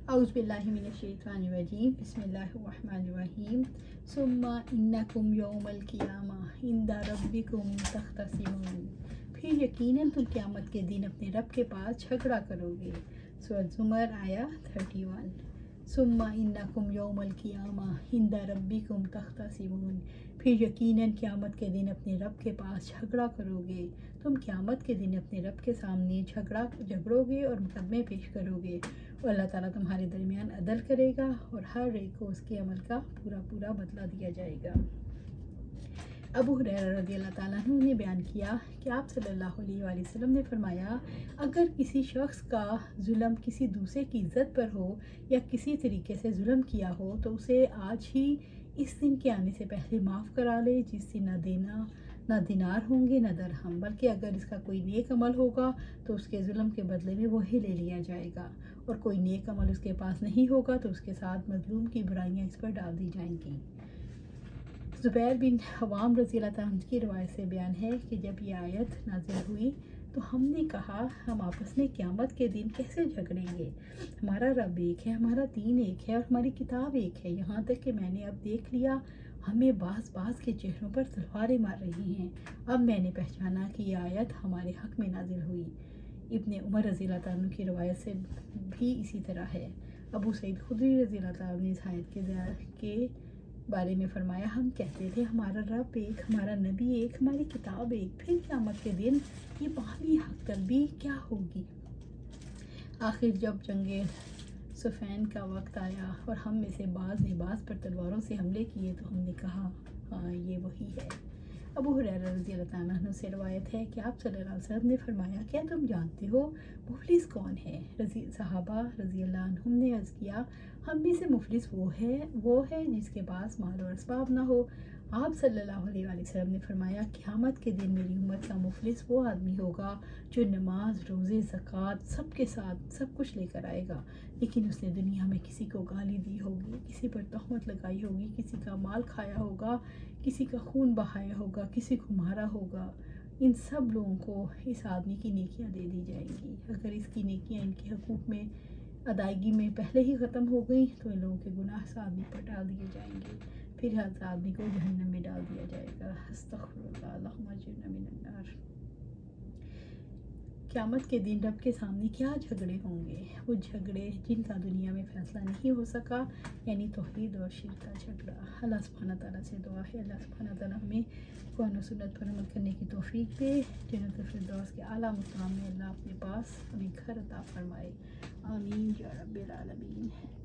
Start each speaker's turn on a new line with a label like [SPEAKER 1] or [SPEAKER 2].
[SPEAKER 1] اعوذ باللہ من الشیطان الرجیم بسم اللہ الرحمن الرحیم ثم انکم یوم القیامہ عند ربکم تختصمون، پھر یقیناً تم قیامت کے دن اپنے رب کے پاس جھگڑا کرو گے۔ سورۃ زمر آیا 31۔ ثم انکم یوم القیامہ عند ربکم تختصمون، پھر یقیناً قیامت کے دن اپنے رب کے پاس جھگڑا کرو گے۔ تم قیامت کے دن اپنے رب کے سامنے جھگڑو گے اور مقدمے پیش کرو گے، اور اللہ تعالیٰ تمہارے درمیان عدل کرے گا اور ہر ایک کو اس کے عمل کا پورا بدلہ دیا جائے گا۔ ابو ہریرہ رضی اللہ تعالیٰ عنہ نے بیان کیا کہ آپ صلی اللہ علیہ وآلہ وسلم نے فرمایا، اگر کسی شخص کا ظلم کسی دوسرے کی عزت پر ہو یا کسی طریقے سے ظلم کیا ہو تو اسے آج ہی اس دن کے آنے سے پہلے معاف کرا لے، جس سے نہ دینار ہوں گے نہ درہم، بلکہ اگر اس کا کوئی نیک عمل ہوگا تو اس کے ظلم کے بدلے میں وہی لے لیا جائے گا، اور کوئی نیک عمل اس کے پاس نہیں ہوگا تو اس کے ساتھ مظلوم کی برائیاں اس پر ڈال دی جائیں گی۔ زبیر بن عوام رضی اللہ تعالیٰ عنہ کی روایت سے بیان ہے کہ جب یہ آیت نازل ہوئی تو ہم نے کہا، ہم آپس میں قیامت کے دن کیسے جھگڑیں گے؟ ہمارا رب ایک ہے، ہمارا دین ایک ہے اور ہماری کتاب ایک ہے، یہاں تک کہ میں نے اب دیکھ لیا ہمیں بعض کے چہروں پر تلواریں مار رہی ہیں۔ اب میں نے پہچانا کہ یہ آیت ہمارے حق میں نازل ہوئی۔ ابن عمر رضی اللہ تعالیٰ عنہ کی روایت سے بھی اسی طرح ہے۔ ابو سعید خدری رضی اللہ تعالیٰ عنہ نے اس آیت کے بارے میں فرمایا، ہم کہتے تھے ہمارا رب ایک، ہمارا نبی ایک، ہماری کتاب ایک، پھر قیامت کے دن یہ باہمی حق طلبی کیا ہوگی؟ آخر جب جنگ صفین کا وقت آیا اور ہم میں سے بعض نے بعض پر تلواروں سے حملے کیے تو ہم نے کہا، ہاں یہ وہی ہے۔ ابو ہریرہ رضی اللہ تعالیٰ عنہ سے روایت ہے کہ آپ صلی اللہ علیہ وسلم نے فرمایا، کیا تم جانتے ہو مفلس کون ہے؟ صحابہ رضی اللہ عنہم نے عرض کیا، ہم میں سے مفلس وہ ہے جس کے پاس مال اور اسباب نہ ہو۔ آپ صلی اللہ علیہ وآلہ وسلم نے فرمایا، قیامت کے دن میری امت کا مفلس وہ آدمی ہوگا جو نماز، روزے، زکوٰۃ سب کے ساتھ سب کچھ لے کر آئے گا، لیکن اس نے دنیا میں کسی کو گالی دی ہوگی، کسی پر تہمت لگائی ہوگی، کسی کا مال کھایا ہوگا، کسی کا خون بہایا ہوگا، کسی کو مارا ہوگا۔ ان سب لوگوں کو اس آدمی کی نیکیاں دے دی جائیں گی۔ اگر اس کی نیکیاں ان کے حقوق میں ادائیگی میں پہلے ہی ختم ہو گئی تو ان لوگوں کے گناہ اس آدمی پر ڈال دیے جائیں گے، پھر ہر آدمی کو جہنم میں ڈال دیا جائے گا۔ استغفر اللہ، اللہم اجرنا من النار۔ قیامت کے دن رب کے سامنے کیا جھگڑے ہوں گے؟ وہ جھگڑے جن کا دنیا میں فیصلہ نہیں ہو سکا، یعنی توحید اور شرک کا جھگڑا۔ اللہ سبحانہ تعالیٰ سے دعا ہے، اللہ سبحانہ تعالیٰ ہمیں قرآن و سنت پر عمل کرنے کی توفیق دے، جنت الفردوس کے اعلیٰ مقام میں اللہ اپنے پاس ہمیں گھر عطا فرمائے۔ آمین یا رب العالمین۔